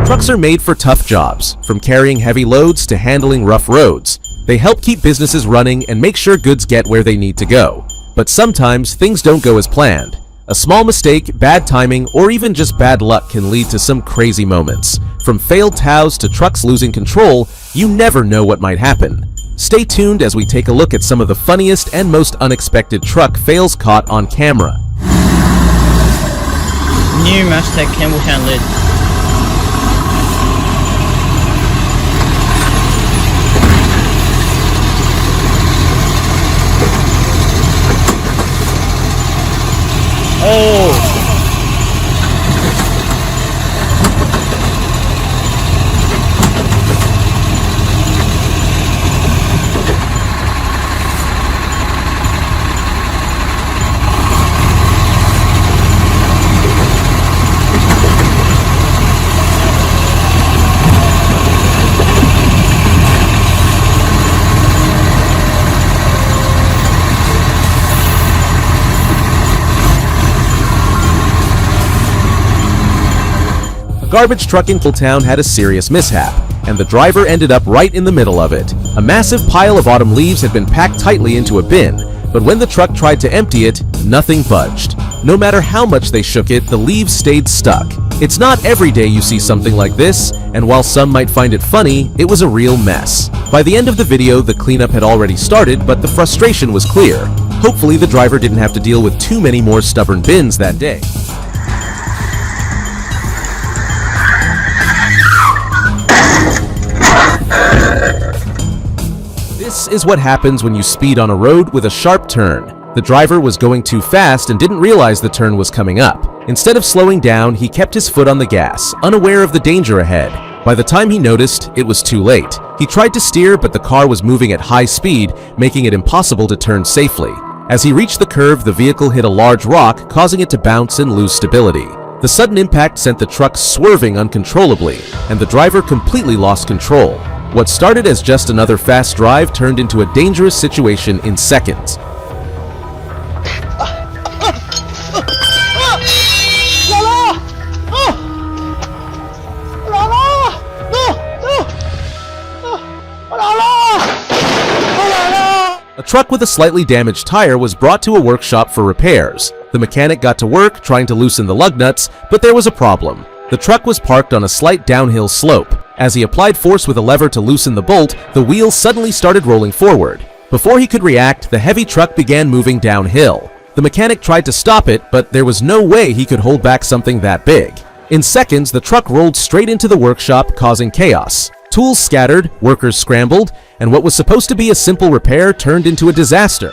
Trucks are made for tough jobs, from carrying heavy loads to handling rough roads. They help keep businesses running and make sure goods get where they need to go. But sometimes things don't go as planned. A small mistake, bad timing, or even just bad luck can lead to some crazy moments. From failed tows to trucks losing control, you never know what might happen. Stay tuned as we take a look at some of the funniest and most unexpected truck fails caught on camera. New Mustang Campbelltown lid. Oh! A garbage truck in Compilation had a serious mishap, and the driver ended up right in the middle of it. A massive pile of autumn leaves had been packed tightly into a bin, but when the truck tried to empty it, nothing budged. No matter how much they shook it, the leaves stayed stuck. It's not every day you see something like this, and while some might find it funny, it was a real mess. By the end of the video, the cleanup had already started, but the frustration was clear. Hopefully the driver didn't have to deal with too many more stubborn bins that day. This is what happens when you speed on a road with a sharp turn. The driver was going too fast and didn't realize the turn was coming up. Instead of slowing down, he kept his foot on the gas, unaware of the danger ahead. By the time he noticed, it was too late. He tried to steer, but the car was moving at high speed, making it impossible to turn safely. As he reached the curve, the vehicle hit a large rock, causing it to bounce and lose stability. The sudden impact sent the truck swerving uncontrollably, and the driver completely lost control. What started as just another fast drive turned into a dangerous situation in seconds. A truck with a slightly damaged tire was brought to a workshop for repairs. The mechanic got to work trying to loosen the lug nuts, but there was a problem. The truck was parked on a slight downhill slope. As he applied force with a lever to loosen the bolt, the wheels suddenly started rolling forward. Before he could react, the heavy truck began moving downhill. The mechanic tried to stop it, but there was no way he could hold back something that big. In seconds, the truck rolled straight into the workshop, causing chaos. Tools scattered, workers scrambled, and what was supposed to be a simple repair turned into a disaster.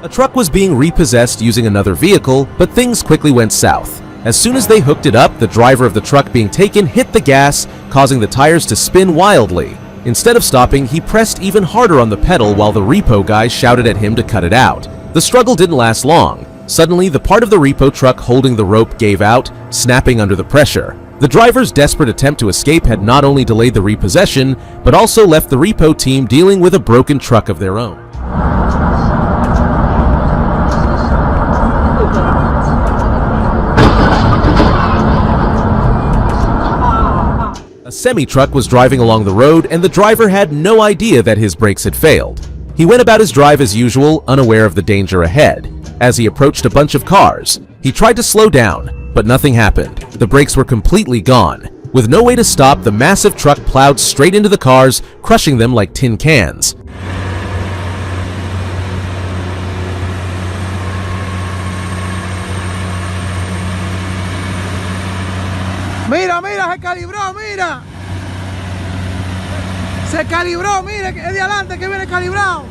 A truck was being repossessed using another vehicle, but things quickly went south. As soon as they hooked it up, the driver of the truck being taken hit the gas, causing the tires to spin wildly. Instead of stopping, he pressed even harder on the pedal while the repo guy shouted at him to cut it out. The struggle didn't last long. Suddenly, the part of the repo truck holding the rope gave out, snapping under the pressure. The driver's desperate attempt to escape had not only delayed the repossession, but also left the repo team dealing with a broken truck of their own. A semi-truck was driving along the road, and the driver had no idea that his brakes had failed. He went about his drive as usual, unaware of the danger ahead. As he approached a bunch of cars, he tried to slow down, but nothing happened. The brakes were completely gone. With no way to stop, the massive truck plowed straight into the cars, crushing them like tin cans. Mira, mira, se calibró, mira. Se calibró, mira, es de adelante que viene calibrado.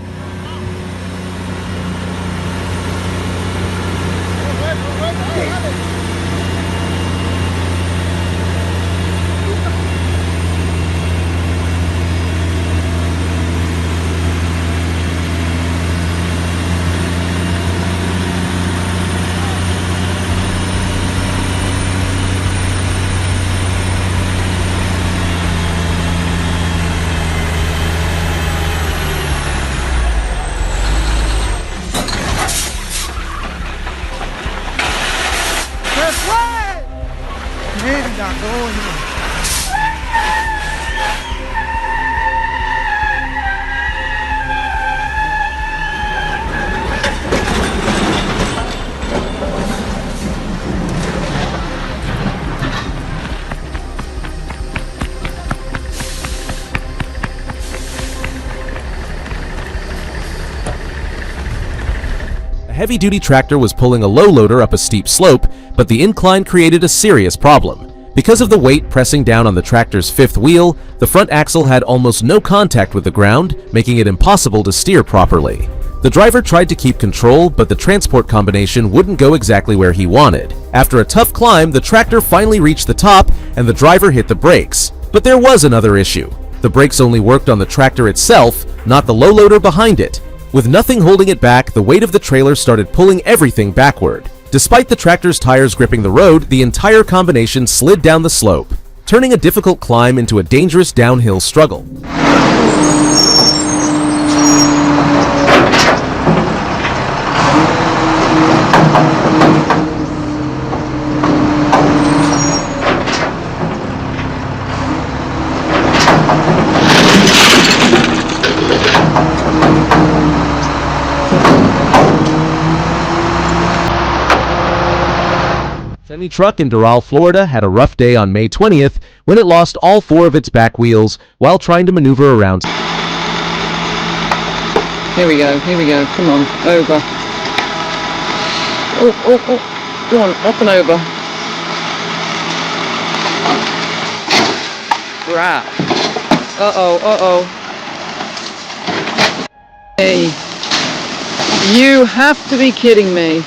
Venga, coño. A heavy-duty tractor was pulling a low loader up a steep slope, but the incline created a serious problem. Because of the weight pressing down on the tractor's fifth wheel, the front axle had almost no contact with the ground, making it impossible to steer properly. The driver tried to keep control, but the transport combination wouldn't go exactly where he wanted. After a tough climb, the tractor finally reached the top, and the driver hit the brakes. But there was another issue. The brakes only worked on the tractor itself, not the low loader behind it. With nothing holding it back, the weight of the trailer started pulling everything backward. Despite the tractor's tires gripping the road, the entire combination slid down the slope, turning a difficult climb into a dangerous downhill struggle. Semi-truck in Doral, Florida had a rough day on May 20th when it lost all four of its back wheels while trying to maneuver around. Here we go, come on, over. Oh, go on, up and over. Crap. Uh-oh. Hey, you have to be kidding me.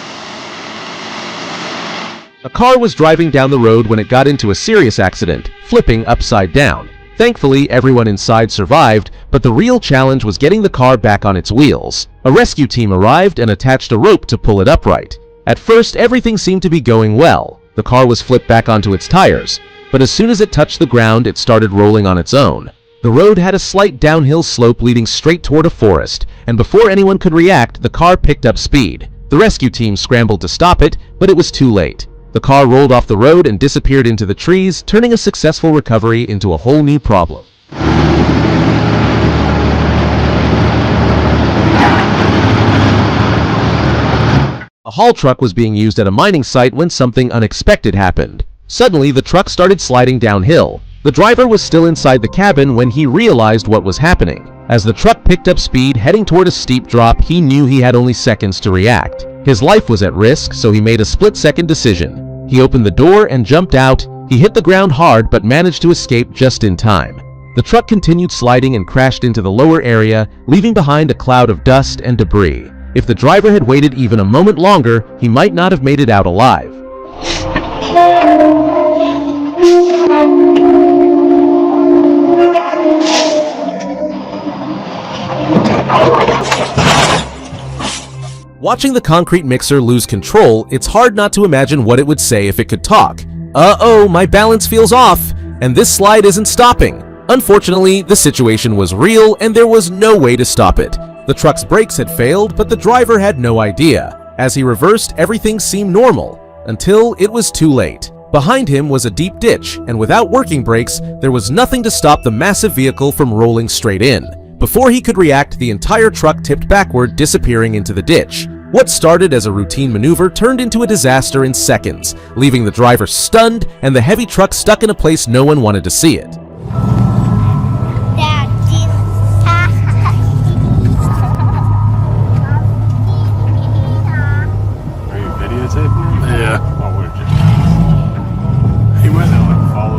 A car was driving down the road when it got into a serious accident, flipping upside down. Thankfully, everyone inside survived, but the real challenge was getting the car back on its wheels. A rescue team arrived and attached a rope to pull it upright. At first, everything seemed to be going well. The car was flipped back onto its tires, but as soon as it touched the ground, it started rolling on its own. The road had a slight downhill slope leading straight toward a forest, and before anyone could react, the car picked up speed. The rescue team scrambled to stop it, but it was too late. The car rolled off the road and disappeared into the trees, turning a successful recovery into a whole new problem. A haul truck was being used at a mining site when something unexpected happened. Suddenly, the truck started sliding downhill. The driver was still inside the cabin when he realized what was happening. As the truck picked up speed, heading toward a steep drop, he knew he had only seconds to react. His life was at risk, so he made a split-second decision. He opened the door and jumped out. He hit the ground hard but managed to escape just in time. The truck continued sliding and crashed into the lower area, leaving behind a cloud of dust and debris. If the driver had waited even a moment longer, he might not have made it out alive. Watching the concrete mixer lose control, it's hard not to imagine what it would say if it could talk. Uh-oh, my balance feels off, and this slide isn't stopping. Unfortunately, the situation was real and there was no way to stop it. The truck's brakes had failed, but the driver had no idea. As he reversed, everything seemed normal, until it was too late. Behind him was a deep ditch, and without working brakes, there was nothing to stop the massive vehicle from rolling straight in. Before he could react, the entire truck tipped backward, disappearing into the ditch. What started as a routine maneuver turned into a disaster in seconds, leaving the driver stunned and the heavy truck stuck in a place no one wanted to see it. Are you videotaping him? Yeah. Oh, we're just... He went and like followed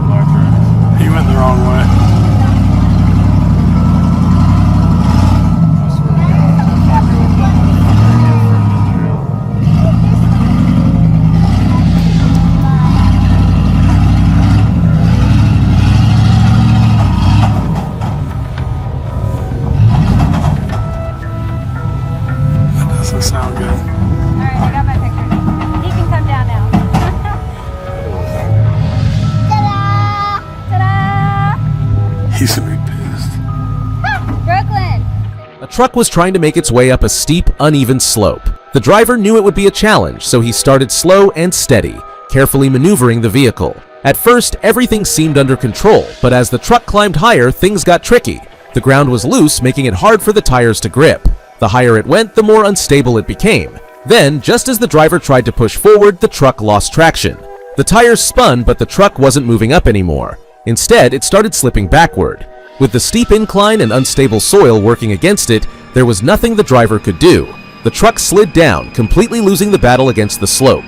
He should be pissed. Brooklyn! A truck was trying to make its way up a steep, uneven slope. The driver knew it would be a challenge, so he started slow and steady, carefully maneuvering the vehicle. At first, everything seemed under control, but as the truck climbed higher, things got tricky. The ground was loose, making it hard for the tires to grip. The higher it went, the more unstable it became. Then, just as the driver tried to push forward, the truck lost traction. The tires spun, but the truck wasn't moving up anymore. Instead, it started slipping backward. With the steep incline and unstable soil working against it, there was nothing the driver could do. The truck slid down, completely losing the battle against the slope.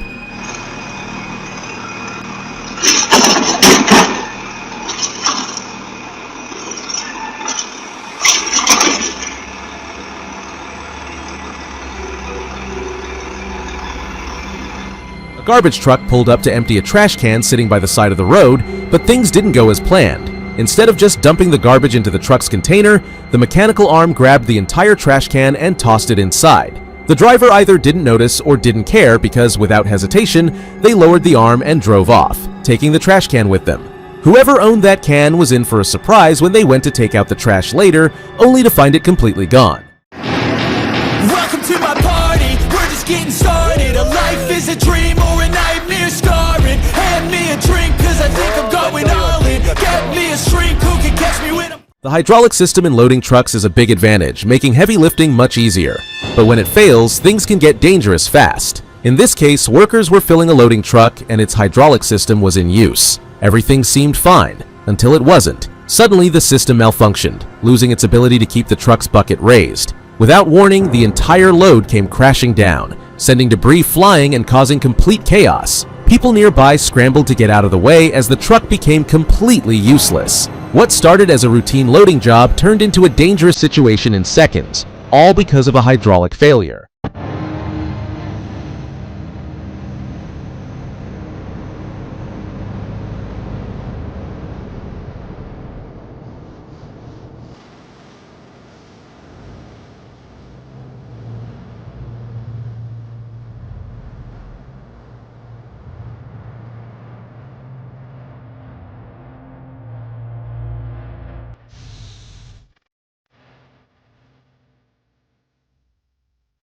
A garbage truck pulled up to empty a trash can sitting by the side of the road, but things didn't go as planned. Instead of just dumping the garbage into the truck's container, the mechanical arm grabbed the entire trash can and tossed it inside. The driver either didn't notice or didn't care because, without hesitation, they lowered the arm and drove off, taking the trash can with them. Whoever owned that can was in for a surprise when they went to take out the trash later, only to find it completely gone. Welcome to my party, we're just getting started. A life is a dream or a nightmare scarring. Hand me a drink cause I think I'm going all in. Get me a shrink who can catch me when I'm... The hydraulic system in loading trucks is a big advantage, making heavy lifting much easier. But when it fails, things can get dangerous fast. In this case, workers were filling a loading truck and its hydraulic system was in use. Everything seemed fine, until it wasn't. Suddenly, the system malfunctioned, losing its ability to keep the truck's bucket raised. Without warning, the entire load came crashing down, sending debris flying and causing complete chaos. People nearby scrambled to get out of the way as the truck became completely useless. What started as a routine loading job turned into a dangerous situation in seconds, all because of a hydraulic failure.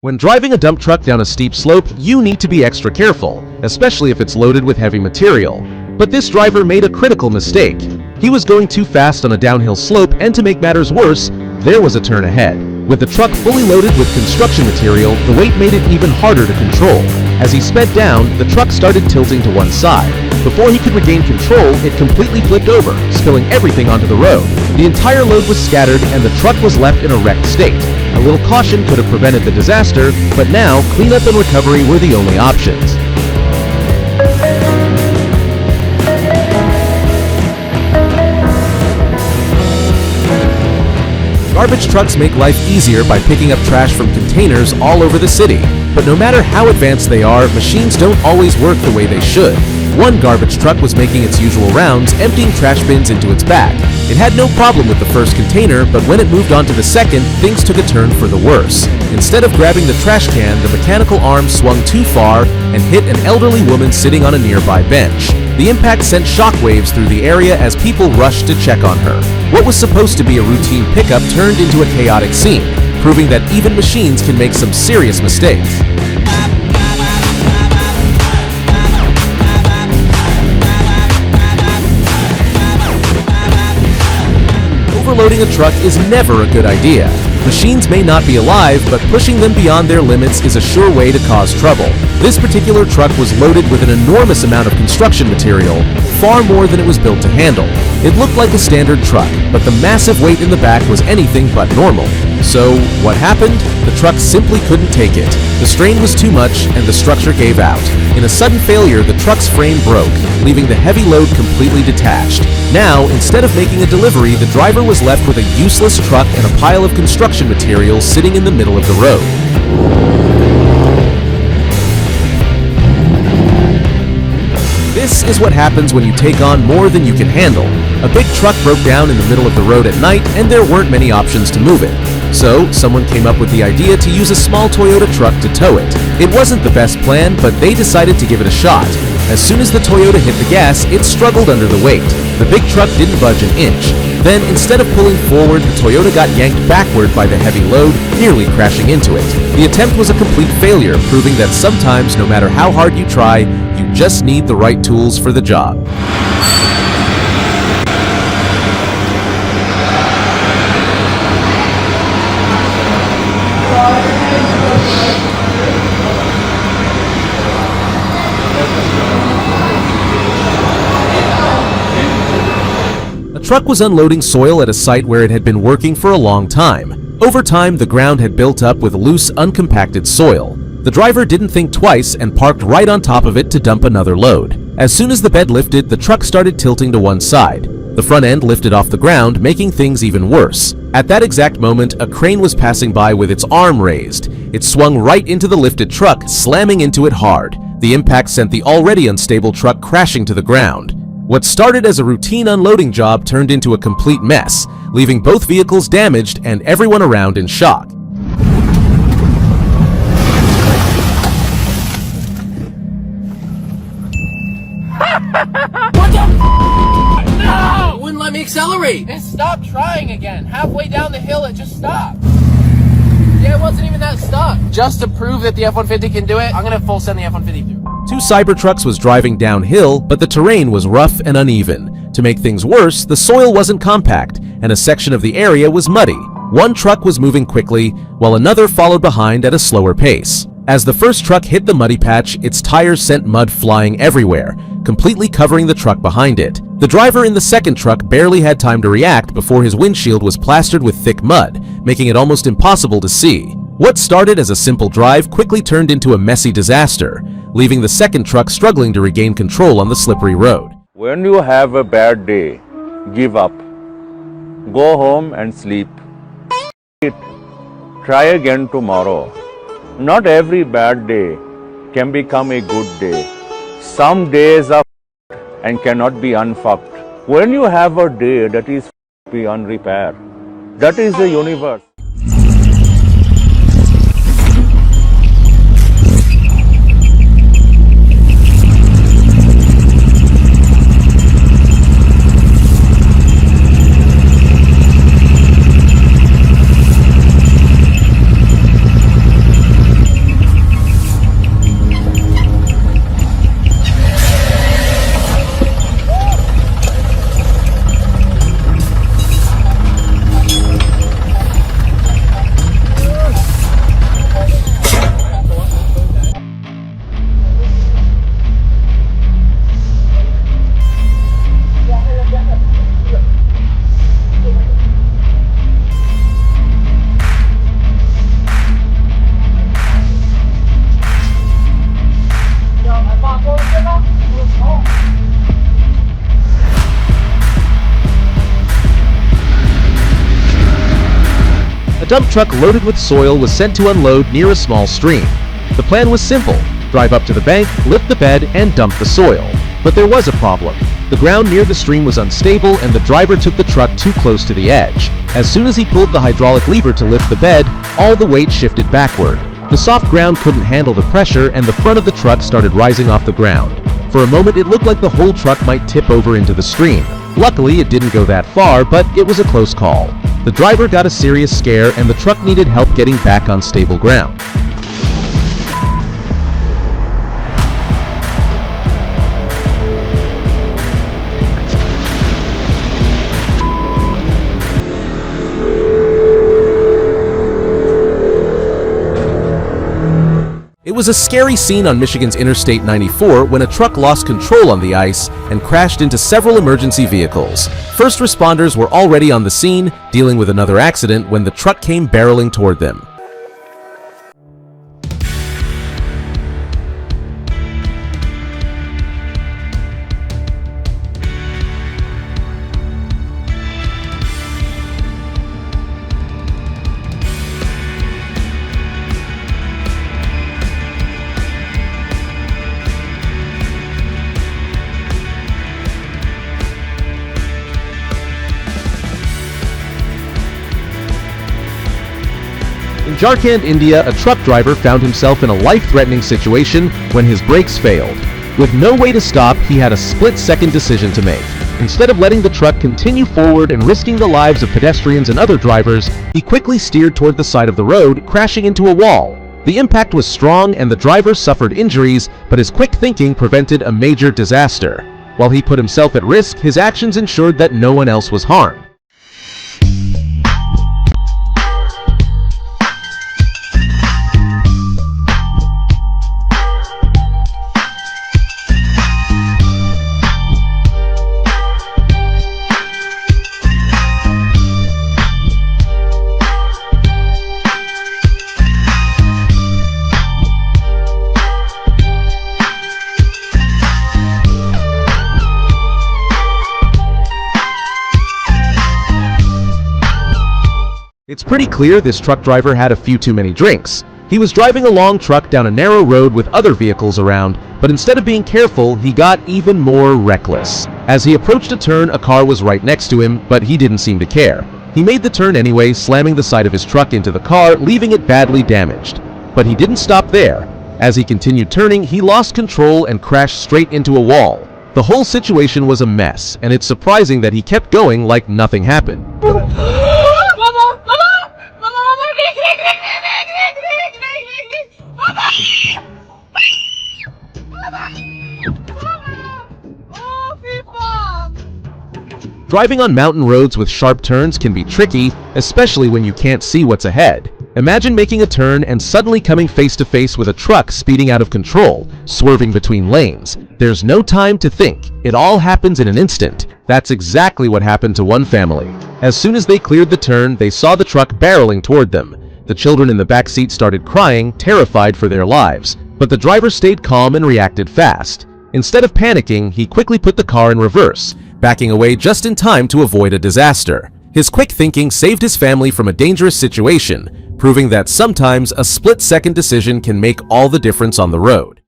When driving a dump truck down a steep slope, you need to be extra careful, especially if it's loaded with heavy material. But this driver made a critical mistake. He was going too fast on a downhill slope, and to make matters worse, there was a turn ahead. With the truck fully loaded with construction material, the weight made it even harder to control. As he sped down, the truck started tilting to one side. Before he could regain control, it completely flipped over, spilling everything onto the road. The entire load was scattered, and the truck was left in a wrecked state. A little caution could have prevented the disaster, but now cleanup and recovery were the only options. Garbage trucks make life easier by picking up trash from containers all over the city. But no matter how advanced they are, machines don't always work the way they should. One garbage truck was making its usual rounds, emptying trash bins into its back. It had no problem with the first container, but when it moved on to the second, things took a turn for the worse. Instead of grabbing the trash can, the mechanical arm swung too far and hit an elderly woman sitting on a nearby bench. The impact sent shockwaves through the area as people rushed to check on her. What was supposed to be a routine pickup turned into a chaotic scene, proving that even machines can make some serious mistakes. Overloading a truck is never a good idea. Machines may not be alive, but pushing them beyond their limits is a sure way to cause trouble. This particular truck was loaded with an enormous amount of construction material, far more than it was built to handle. It looked like a standard truck, but the massive weight in the back was anything but normal. So, what happened? The truck simply couldn't take it. The strain was too much, and the structure gave out. In a sudden failure, the truck's frame broke, leaving the heavy load completely detached. Now, instead of making a delivery, the driver was left with a useless truck and a pile of construction materials sitting in the middle of the road. This is what happens when you take on more than you can handle. A big truck broke down in the middle of the road at night, and there weren't many options to move it. So, someone came up with the idea to use a small Toyota truck to tow it. It wasn't the best plan, but they decided to give it a shot. As soon as the Toyota hit the gas, it struggled under the weight. The big truck didn't budge an inch. Then, instead of pulling forward, the Toyota got yanked backward by the heavy load, nearly crashing into it. The attempt was a complete failure, proving that sometimes, no matter how hard you try, you just need the right tools for the job. The truck was unloading soil at a site where it had been working for a long time. Over time, the ground had built up with loose, uncompacted soil. The driver didn't think twice and parked right on top of it to dump another load. As soon as the bed lifted, the truck started tilting to one side. The front end lifted off the ground, making things even worse. At that exact moment, a crane was passing by with its arm raised. It swung right into the lifted truck, slamming into it hard. The impact sent the already unstable truck crashing to the ground. What started as a routine unloading job turned into a complete mess, leaving both vehicles damaged and everyone around in shock. What the No! It wouldn't let me accelerate! It stopped trying again. Halfway down the hill, it just stopped. Yeah, it wasn't even that stuck. Just to prove that the F-150 can do it, I'm gonna full send the F-150 through. Two Cybertrucks was driving downhill, but the terrain was rough and uneven. To make things worse, the soil wasn't compact, and a section of the area was muddy. One truck was moving quickly, while another followed behind at a slower pace. As the first truck hit the muddy patch, its tires sent mud flying everywhere, completely covering the truck behind it. The driver in the second truck barely had time to react before his windshield was plastered with thick mud, making it almost impossible to see. What started as a simple drive quickly turned into a messy disaster, leaving the second truck struggling to regain control on the slippery road. When you have a bad day, give up. Go home and sleep. Try again tomorrow. Not every bad day can become a good day. Some days are and cannot be unfucked. When you have a day that is beyond repair, that is the universe. A dump truck loaded with soil was sent to unload near a small stream. The plan was simple: drive up to the bank, lift the bed, and dump the soil. But there was a problem. The ground near the stream was unstable and the driver took the truck too close to the edge. As soon as he pulled the hydraulic lever to lift the bed, all the weight shifted backward. The soft ground couldn't handle the pressure and the front of the truck started rising off the ground. For a moment it looked like the whole truck might tip over into the stream. Luckily it didn't go that far, but it was a close call. The driver got a serious scare and the truck needed help getting back on stable ground. It was a scary scene on Michigan's Interstate 94 when a truck lost control on the ice and crashed into several emergency vehicles. First responders were already on the scene, dealing with another accident when the truck came barreling toward them. In Jharkhand, India, a truck driver found himself in a life-threatening situation when his brakes failed. With no way to stop, he had a split-second decision to make. Instead of letting the truck continue forward and risking the lives of pedestrians and other drivers, he quickly steered toward the side of the road, crashing into a wall. The impact was strong and the driver suffered injuries, but his quick thinking prevented a major disaster. While he put himself at risk, his actions ensured that no one else was harmed. It's pretty clear this truck driver had a few too many drinks. He was driving a long truck down a narrow road with other vehicles around, but instead of being careful, he got even more reckless. As he approached a turn, a car was right next to him, but he didn't seem to care. He made the turn anyway, slamming the side of his truck into the car, leaving it badly damaged. But he didn't stop there. As he continued turning, he lost control and crashed straight into a wall. The whole situation was a mess, and it's surprising that he kept going like nothing happened. Driving on mountain roads with sharp turns can be tricky, especially when you can't see what's ahead. Imagine making a turn and suddenly coming face to face with a truck speeding out of control, swerving between lanes. There's no time to think. It all happens in an instant. That's exactly what happened to one family. As soon as they cleared the turn, they saw the truck barreling toward them. The children in the back seat started crying, terrified for their lives. But the driver stayed calm and reacted fast. Instead of panicking, he quickly put the car in reverse, backing away just in time to avoid a disaster. His quick thinking saved his family from a dangerous situation, proving that sometimes a split-second decision can make all the difference on the road.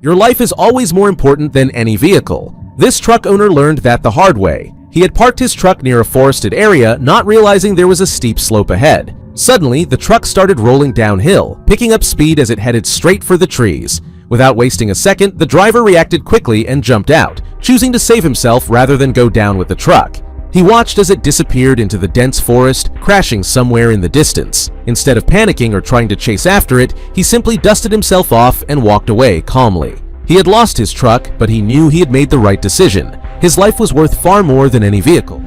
Your life is always more important than any vehicle. This truck owner learned that the hard way. He had parked his truck near a forested area, not realizing there was a steep slope ahead. Suddenly, the truck started rolling downhill, picking up speed as it headed straight for the trees. Without wasting a second, the driver reacted quickly and jumped out, choosing to save himself rather than go down with the truck. He watched as it disappeared into the dense forest, crashing somewhere in the distance. Instead of panicking or trying to chase after it, he simply dusted himself off and walked away calmly. He had lost his truck, but he knew he had made the right decision. His life was worth far more than any vehicle.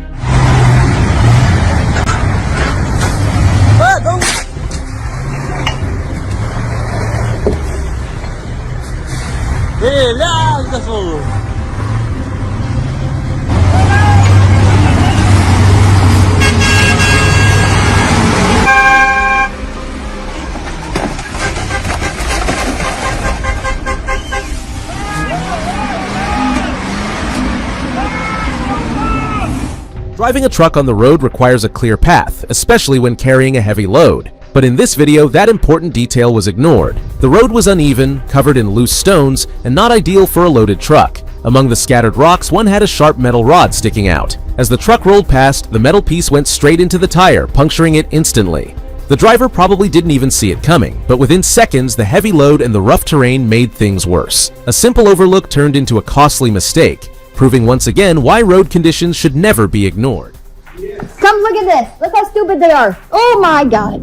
Driving a truck on the road requires a clear path, especially when carrying a heavy load. But in this video, that important detail was ignored. The road was uneven, covered in loose stones, and not ideal for a loaded truck. Among the scattered rocks, one had a sharp metal rod sticking out. As the truck rolled past, the metal piece went straight into the tire, puncturing it instantly. The driver probably didn't even see it coming, but within seconds, the heavy load and the rough terrain made things worse. A simple overlook turned into a costly mistake, proving once again why road conditions should never be ignored. Come look at this. Look how stupid they are. Oh my god.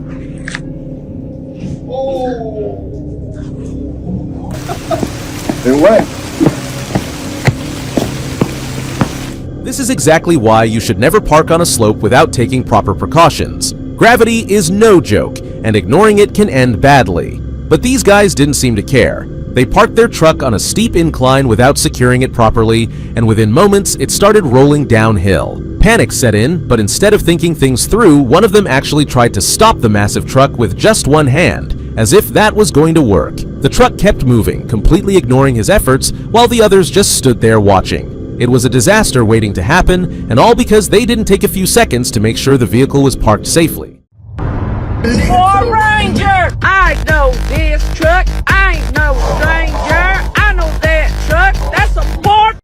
This is exactly why you should never park on a slope without taking proper precautions. Gravity is no joke, and ignoring it can end badly. But these guys didn't seem to care. They parked their truck on a steep incline without securing it properly, and within moments, it started rolling downhill. Panic set in, but instead of thinking things through, one of them actually tried to stop the massive truck with just one hand, as if that was going to work. The truck kept moving, completely ignoring his efforts, while the others just stood there watching. It was a disaster waiting to happen, and all because they didn't take a few seconds to make sure the vehicle was parked safely. Poor Ranger! I know this truck. I ain't no stranger. I know that truck. That's a poor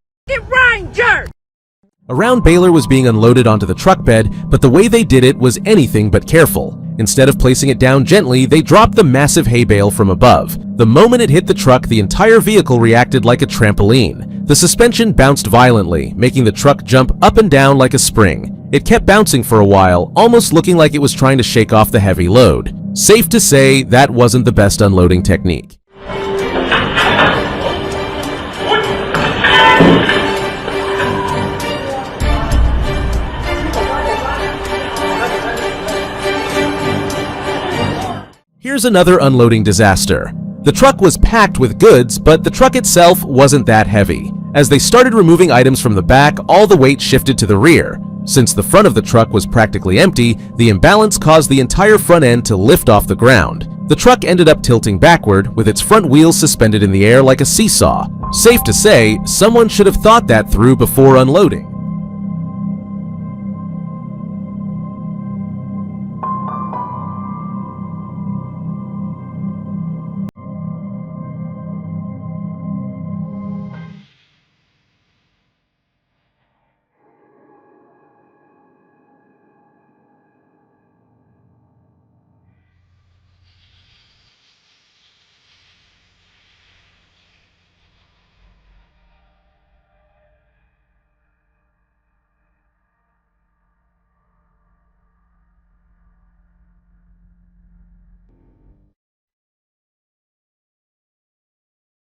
Ranger! A round baler was being unloaded onto the truck bed, but the way they did it was anything but careful. Instead of placing it down gently, they dropped the massive hay bale from above. The moment it hit the truck, the entire vehicle reacted like a trampoline. The suspension bounced violently, making the truck jump up and down like a spring. It kept bouncing for a while, almost looking like it was trying to shake off the heavy load. Safe to say, that wasn't the best unloading technique. Here's another unloading disaster. The truck was packed with goods, but the truck itself wasn't that heavy. As they started removing items from the back, all the weight shifted to the rear. Since the front of the truck was practically empty, the imbalance caused the entire front end to lift off the ground. The truck ended up tilting backward, with its front wheels suspended in the air like a seesaw. Safe to say, someone should have thought that through before unloading.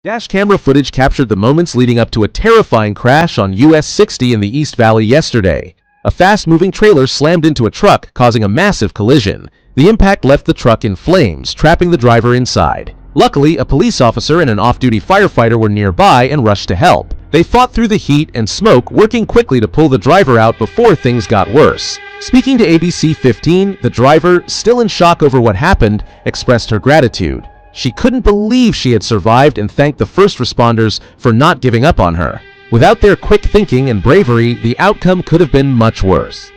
Dash camera footage captured the moments leading up to a terrifying crash on US 60 in the East Valley yesterday. A fast-moving trailer slammed into a truck, causing a massive collision. The impact left the truck in flames, trapping the driver inside. Luckily, a police officer and an off-duty firefighter were nearby and rushed to help. They fought through the heat and smoke, working quickly to pull the driver out before things got worse. Speaking to ABC 15, the driver, still in shock over what happened, expressed her gratitude. She couldn't believe she had survived and thanked the first responders for not giving up on her. Without their quick thinking and bravery, the outcome could have been much worse.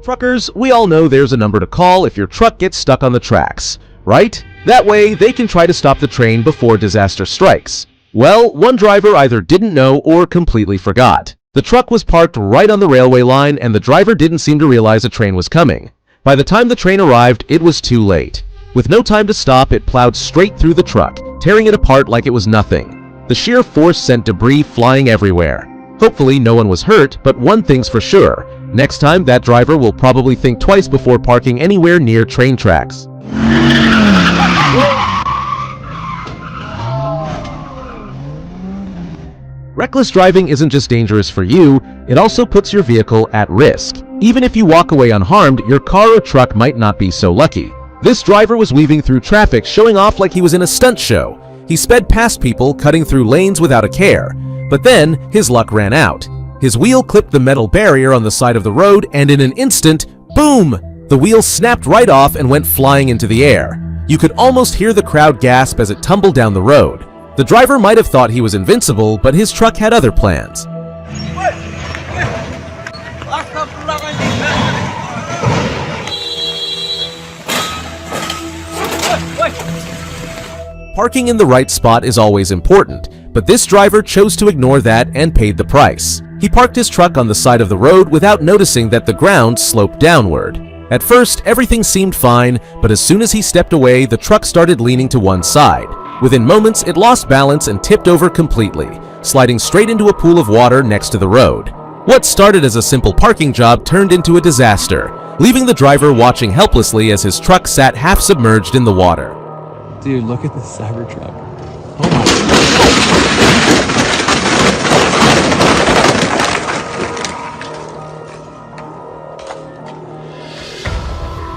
Truckers, we all know there's a number to call if your truck gets stuck on the tracks, right? That way, they can try to stop the train before disaster strikes. Well, one driver either didn't know or completely forgot. The truck was parked right on the railway line and the driver didn't seem to realize a train was coming. By the time the train arrived, it was too late. With no time to stop, it plowed straight through the truck, tearing it apart like it was nothing. The sheer force sent debris flying everywhere. Hopefully no one was hurt, but one thing's for sure. Next time, that driver will probably think twice before parking anywhere near train tracks. Reckless driving isn't just dangerous for you, it also puts your vehicle at risk. Even if you walk away unharmed, your car or truck might not be so lucky. This driver was weaving through traffic, showing off like he was in a stunt show. He sped past people, cutting through lanes without a care. But then, his luck ran out. His wheel clipped the metal barrier on the side of the road, and in an instant, boom! The wheel snapped right off and went flying into the air. You could almost hear the crowd gasp as it tumbled down the road. The driver might have thought he was invincible, but his truck had other plans. Parking in the right spot is always important, but this driver chose to ignore that and paid the price. He parked his truck on the side of the road without noticing that the ground sloped downward. At first, everything seemed fine, but as soon as he stepped away, the truck started leaning to one side. Within moments, it lost balance and tipped over completely, sliding straight into a pool of water next to the road. What started as a simple parking job turned into a disaster, leaving the driver watching helplessly as his truck sat half submerged in the water. Dude, look at this Cybertruck. Oh my God.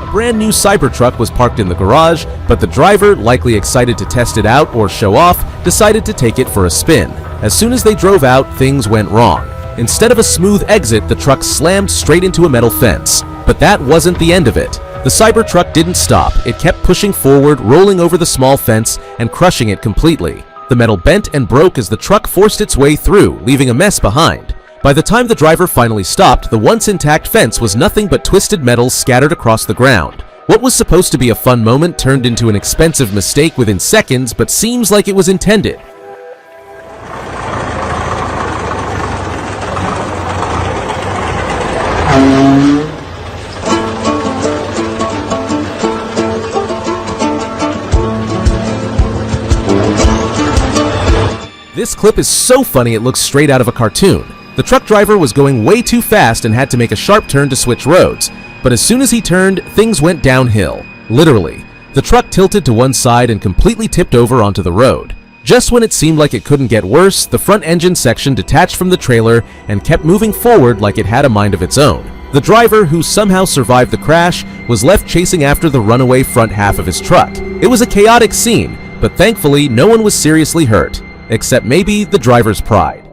A brand new Cybertruck was parked in the garage, but the driver, likely excited to test it out or show off, decided to take it for a spin. As soon as they drove out, things went wrong. Instead of a smooth exit, the truck slammed straight into a metal fence. But that wasn't the end of it. The Cybertruck didn't stop. It kept pushing forward, rolling over the small fence and crushing it completely. The metal bent and broke as the truck forced its way through, leaving a mess behind. By the time the driver finally stopped, the once intact fence was nothing but twisted metal scattered across the ground. What was supposed to be a fun moment turned into an expensive mistake within seconds, but seems like it was intended. This clip is so funny it looks straight out of a cartoon. The truck driver was going way too fast and had to make a sharp turn to switch roads, but as soon as he turned, things went downhill. Literally. The truck tilted to one side and completely tipped over onto the road. Just when it seemed like it couldn't get worse, the front engine section detached from the trailer and kept moving forward like it had a mind of its own. The driver, who somehow survived the crash, was left chasing after the runaway front half of his truck. It was a chaotic scene, but thankfully no one was seriously hurt. Except maybe the driver's pride.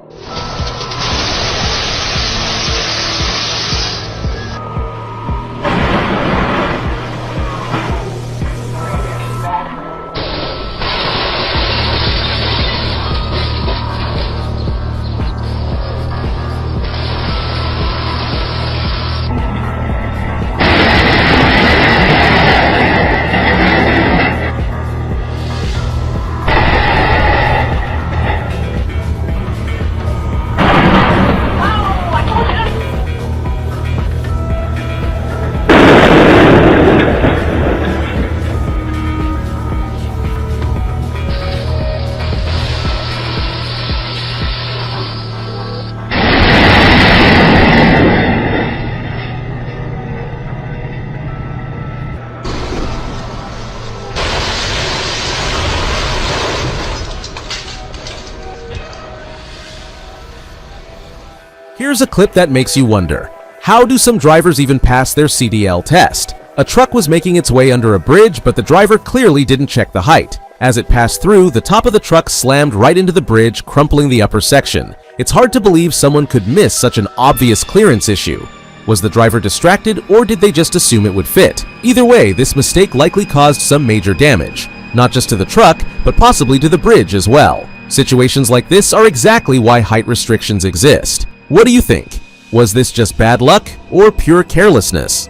Here's a clip that makes you wonder. How do some drivers even pass their CDL test? A truck was making its way under a bridge, but the driver clearly didn't check the height. As it passed through, the top of the truck slammed right into the bridge, crumpling the upper section. It's hard to believe someone could miss such an obvious clearance issue. Was the driver distracted, or did they just assume it would fit? Either way, this mistake likely caused some major damage. Not just to the truck, but possibly to the bridge as well. Situations like this are exactly why height restrictions exist. What do you think? Was this just bad luck or pure carelessness?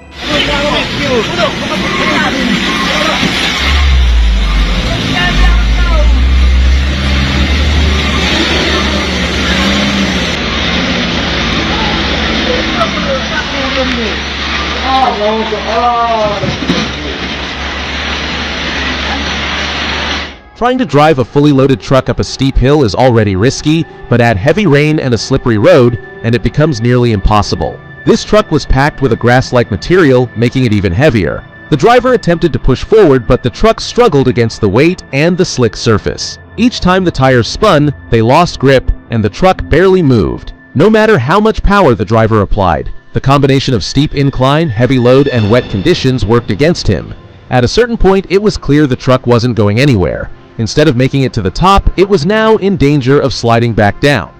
Trying to drive a fully loaded truck up a steep hill is already risky, but add heavy rain and a slippery road, and it becomes nearly impossible. This truck was packed with a grass-like material, making it even heavier. The driver attempted to push forward, but the truck struggled against the weight and the slick surface. Each time the tires spun, they lost grip, and the truck barely moved. No matter how much power the driver applied, the combination of steep incline, heavy load, and wet conditions worked against him. At a certain point, it was clear the truck wasn't going anywhere. Instead of making it to the top, it was now in danger of sliding back down.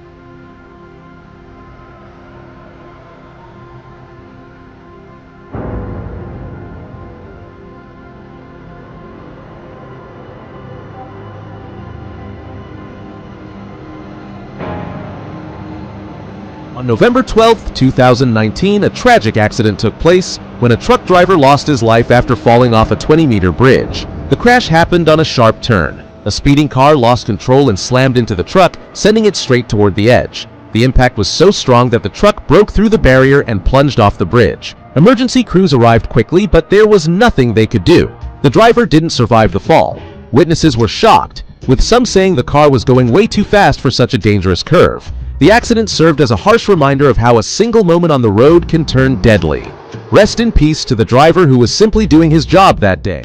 On November 12, 2019, a tragic accident took place when a truck driver lost his life after falling off a 20-meter bridge. The crash happened on a sharp turn. A speeding car lost control and slammed into the truck, sending it straight toward the edge. The impact was so strong that the truck broke through the barrier and plunged off the bridge. Emergency crews arrived quickly, but there was nothing they could do. The driver didn't survive the fall. Witnesses were shocked, with some saying the car was going way too fast for such a dangerous curve. The accident served as a harsh reminder of how a single moment on the road can turn deadly. Rest in peace to the driver who was simply doing his job that day.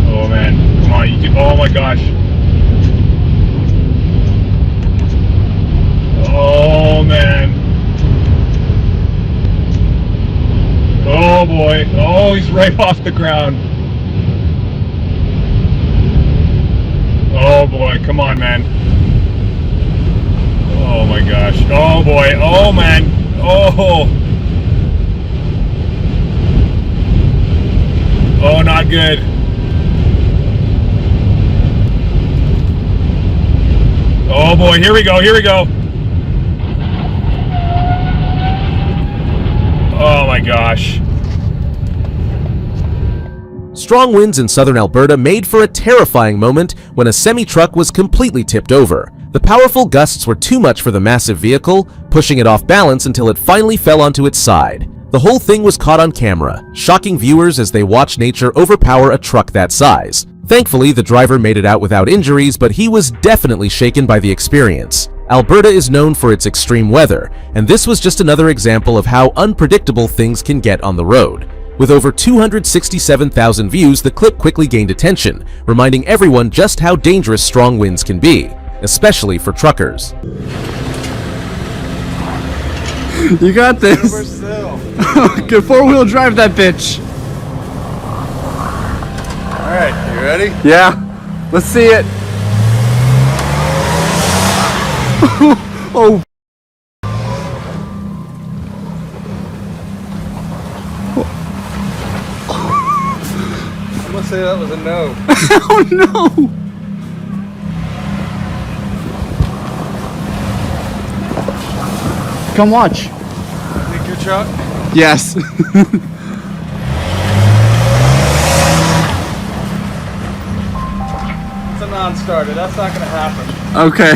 Oh man, come on, you can, oh my gosh. Oh man. Oh boy, oh he's right off the ground. Oh boy, come on man. Oh my gosh, oh boy, oh man, oh. not good. Oh boy, here we go, here we go. Oh my gosh. Strong winds in southern Alberta made for a terrifying moment when a semi-truck was completely tipped over. The powerful gusts were too much for the massive vehicle, pushing it off balance until it finally fell onto its side. The whole thing was caught on camera, shocking viewers as they watched nature overpower a truck that size. Thankfully, the driver made it out without injuries, but he was definitely shaken by the experience. Alberta is known for its extreme weather, and this was just another example of how unpredictable things can get on the road. With over 267,000 views, the clip quickly gained attention, reminding everyone just how dangerous strong winds can be, especially for truckers. You got this. Good four-wheel drive that bitch. All right, you ready? Yeah. Let's see it. Oh. I'm gonna say that was a no. Oh no. Come watch. Think your truck? Yes. It's a non-starter. That's not gonna happen. Okay.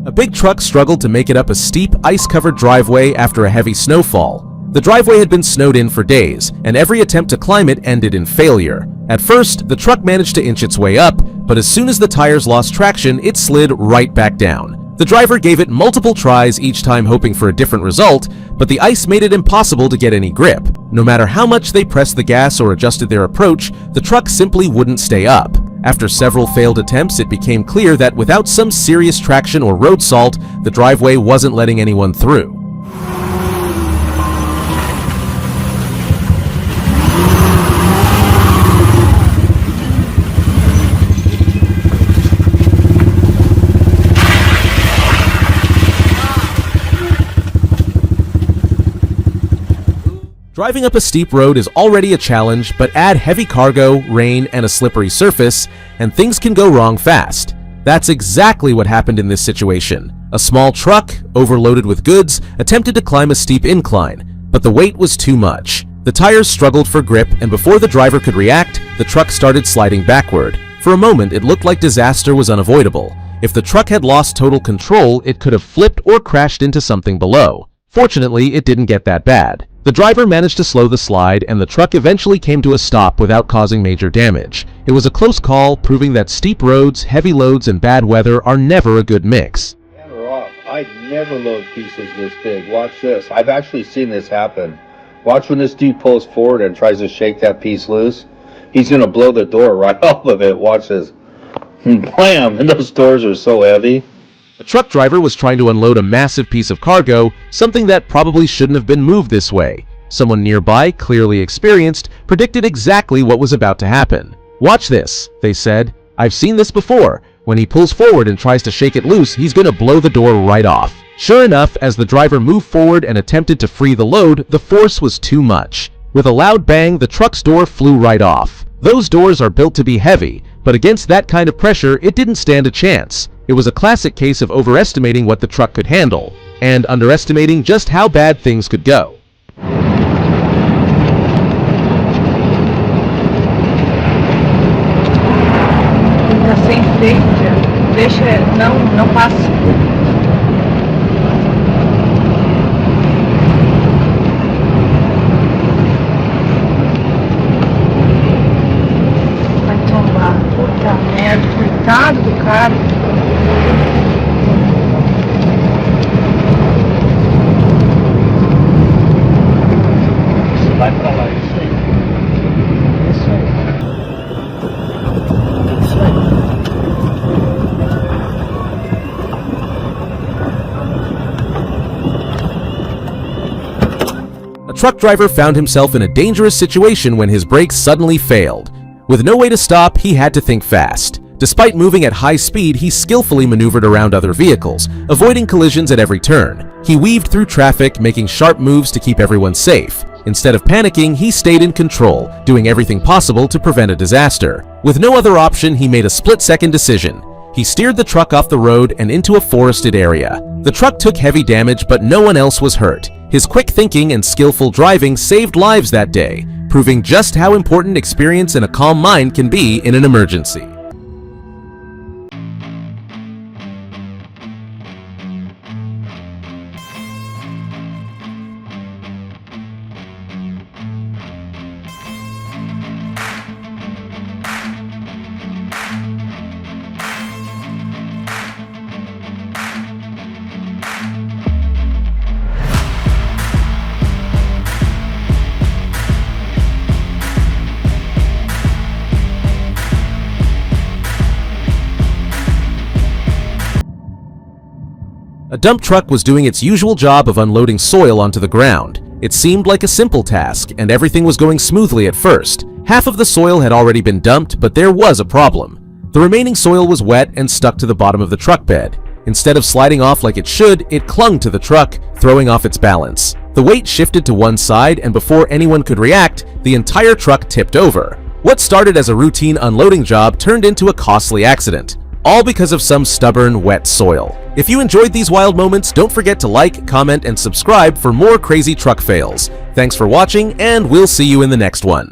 A big truck struggled to make it up a steep, ice-covered driveway after a heavy snowfall. The driveway had been snowed in for days, and every attempt to climb it ended in failure. At first, the truck managed to inch its way up, but as soon as the tires lost traction, it slid right back down. The driver gave it multiple tries, each time hoping for a different result, but the ice made it impossible to get any grip. No matter how much they pressed the gas or adjusted their approach, the truck simply wouldn't stay up. After several failed attempts, it became clear that without some serious traction or road salt, the driveway wasn't letting anyone through. Driving up a steep road is already a challenge, but add heavy cargo, rain, and a slippery surface, and things can go wrong fast. That's exactly what happened in this situation. A small truck, overloaded with goods, attempted to climb a steep incline, but the weight was too much. The tires struggled for grip, and before the driver could react, the truck started sliding backward. For a moment, it looked like disaster was unavoidable. If the truck had lost total control, it could have flipped or crashed into something below. Fortunately, it didn't get that bad. The driver managed to slow the slide, and the truck eventually came to a stop without causing major damage. It was a close call, proving that steep roads, heavy loads, and bad weather are never a good mix. I never load pieces this big. Watch this. I've actually seen this happen. Watch when this dude pulls forward and tries to shake that piece loose. He's going to blow the door right off of it. Watch this. Blam! And those doors are so heavy. A truck driver was trying to unload a massive piece of cargo, something that probably shouldn't have been moved this way. Someone nearby, clearly experienced, predicted exactly what was about to happen. "Watch this," they said. "I've seen this before. When he pulls forward and tries to shake it loose, he's going to blow the door right off." Sure enough, as the driver moved forward and attempted to free the load, the force was too much. With a loud bang, the truck's door flew right off. Those doors are built to be heavy, but against that kind of pressure, it didn't stand a chance. It was a classic case of overestimating what the truck could handle, and underestimating just how bad things could go. Tá sem freio, deixa, não passa. Vai tomar, puta merda, coitado do cara. Vai pra lá, isso aí. Isso aí. Isso aí. A truck driver found himself in a dangerous situation when his brakes suddenly failed. With no way to stop, he had to think fast. Despite moving at high speed, he skillfully maneuvered around other vehicles, avoiding collisions at every turn. He weaved through traffic, making sharp moves to keep everyone safe. Instead of panicking, he stayed in control, doing everything possible to prevent a disaster. With no other option, he made a split-second decision. He steered the truck off the road and into a forested area. The truck took heavy damage, but no one else was hurt. His quick thinking and skillful driving saved lives that day, proving just how important experience and a calm mind can be in an emergency. A dump truck was doing its usual job of unloading soil onto the ground. It seemed like a simple task, and everything was going smoothly at first. Half of the soil had already been dumped, but there was a problem. The remaining soil was wet and stuck to the bottom of the truck bed. Instead of sliding off like it should, it clung to the truck, throwing off its balance. The weight shifted to one side, and before anyone could react, the entire truck tipped over. What started as a routine unloading job turned into a costly accident, all because of some stubborn, wet soil. If you enjoyed these wild moments, don't forget to like, comment, and subscribe for more crazy truck fails. Thanks for watching, and we'll see you in the next one.